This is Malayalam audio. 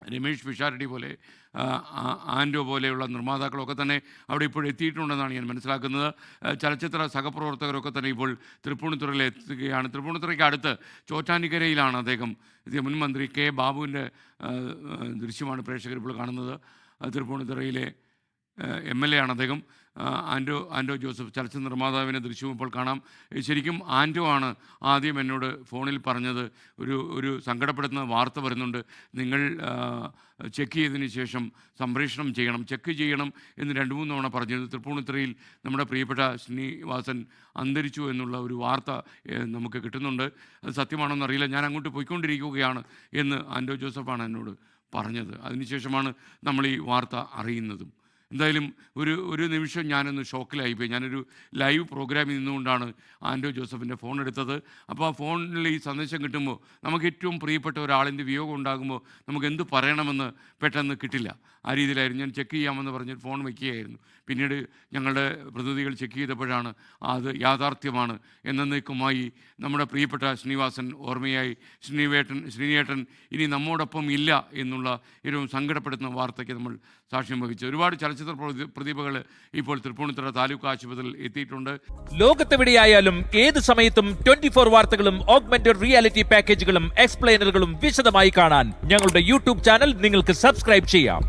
രമേഷ് പിഷാരടി പോലെ ആൻഡോ പോലെയുള്ള നിർമ്മാതാക്കളൊക്കെ തന്നെ അവിടെ ഇപ്പോൾ എത്തിയിട്ടുണ്ടെന്നാണ് ഞാൻ മനസ്സിലാക്കുന്നത്. ചലച്ചിത്ര സഹപ്രവർത്തകരൊക്കെ തന്നെ ഇപ്പോൾ തൃപ്പൂണിത്തുറയിൽ എത്തുകയാണ്. തൃപ്പൂണിത്തുറയ്ക്ക് അടുത്ത് ചോറ്റാനിക്കരയിലാണ് അദ്ദേഹം മുൻ മന്ത്രി കെ ബാബുവിൻ്റെ ദൃശ്യമാണ് പ്രേക്ഷകർ ഇപ്പോൾ കാണുന്നത്. തൃപ്പൂണിത്തുറയിലെ MLA ആണ് അദ്ദേഹം. ആൻഡോ ജോസഫ് ചലച്ചിത്ര നിർമ്മാതാവിൻ്റെ ദൃശ്യവും ഇപ്പോൾ കാണാം. ശരിക്കും ആൻഡോ ആണ് ആദ്യം എന്നോട് ഫോണിൽ പറഞ്ഞത്, ഒരു സങ്കടപ്പെടുത്തുന്ന വാർത്ത വരുന്നുണ്ട്, നിങ്ങൾ ചെക്ക് ചെയ്തതിന് ശേഷം സംപ്രേഷണം ചെയ്യണം, ചെക്ക് ചെയ്യണം എന്ന് 2-3 തവണ പറഞ്ഞത്. തൃപ്പൂണിത്തുറയിൽ നമ്മുടെ പ്രിയപ്പെട്ട ശ്രീനിവാസൻ അന്തരിച്ചു എന്നുള്ള ഒരു വാർത്ത നമുക്ക് കിട്ടുന്നുണ്ട്. അത് സത്യമാണോന്ന് അറിയില്ല. ഞാൻ അങ്ങോട്ട് പോയിക്കൊണ്ടിരിക്കുകയാണ് എന്ന് ആൻഡോ ജോസഫാണ് എന്നോട് പറഞ്ഞത്. അതിനുശേഷമാണ് നമ്മൾ ഈ വാർത്ത അറിയുന്നതും. എന്തായാലും ഒരു നിമിഷം ഞാനൊന്ന് ഷോക്കിലായിപ്പോയി. ഞാനൊരു ലൈവ് പ്രോഗ്രാമിൽ നിന്നുകൊണ്ടാണ് ആൻഡോ ജോസഫിൻ്റെ ഫോൺ എടുത്തത്. അപ്പോൾ ആ ഫോണിൽ ഈ സന്ദേശം കിട്ടുമ്പോൾ നമുക്ക് ഏറ്റവും പ്രിയപ്പെട്ട ഒരാളിൻ്റെ വിയോഗം ഉണ്ടാകുമ്പോൾ നമുക്ക് എന്ത് പറയണമെന്ന് പെട്ടെന്ന് കിട്ടില്ല. ആ രീതിയിലായിരുന്നു. ഞാൻ ചെക്ക് ചെയ്യാമെന്ന് പറഞ്ഞ് ഫോൺ വയ്ക്കുകയായിരുന്നു. പിന്നീട് ഞങ്ങളുടെ പ്രതിനിധികൾ ചെക്ക് ചെയ്തപ്പോഴാണ് അത് യാഥാർത്ഥ്യമാണ്. എന്നേക്കുമായി നമ്മുടെ പ്രിയപ്പെട്ട ശ്രീനിവാസൻ ഓർമ്മയായി ശ്രീനേട്ടൻ ഇനി നമ്മോടൊപ്പം ഇല്ല എന്നുള്ള ഏറ്റവും സങ്കടപ്പെടുത്തുന്ന വാർത്തയ്ക്ക് നമ്മൾ സാക്ഷ്യം വഹിച്ചു. ഒരുപാട് ചലച്ചിത്ര പ്രതിഭകൾ ഇപ്പോൾ തൃപ്പൂണിത്തുറ താലൂക്ക് ആശുപത്രിയിൽ എത്തിയിട്ടുണ്ട്. ലോകത്തെവിടെയായാലും ഏത് സമയത്തും 24 വാർത്തകളും ഓഗ്മെന്റഡ് റിയാലിറ്റി പാക്കേജുകളും എക്സ്പ്ലെയിനറുകളും വിശദമായി കാണാൻ ഞങ്ങളുടെ യൂട്യൂബ് ചാനൽ നിങ്ങൾക്ക് സബ്സ്ക്രൈബ് ചെയ്യാം.